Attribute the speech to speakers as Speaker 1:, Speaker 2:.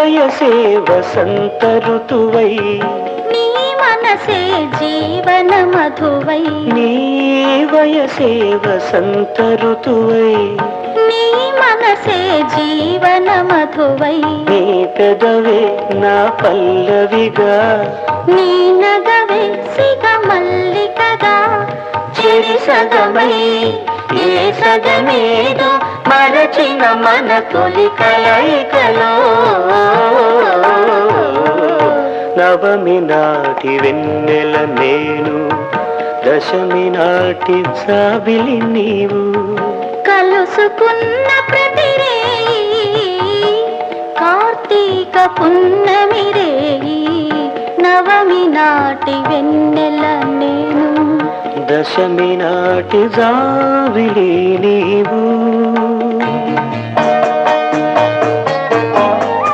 Speaker 1: వయసే వసంత ఋతువై
Speaker 2: నీ మనసే జీవన మధువై
Speaker 1: నీ వయసే వసంత ఋతువై
Speaker 2: నీ మనసే జీవన మధువై
Speaker 1: నీ పెదవే నా పల్లవిగా
Speaker 2: నీ నగవే సిగ మల్లికగా
Speaker 1: చెరి సగమై ఏ సగమేదో మరచిన మన తొలి కలయికలో నవమి నాటి వెన్నెల నేను దశమి నాటి జాబిలి నీవు
Speaker 2: కలుసుకున్న ప్రతిరేయి కార్తీక పున్నమి రేయి నవమి నాటి వెన్నెల నేను
Speaker 1: దశమి నాటి జాబిలి నీవు.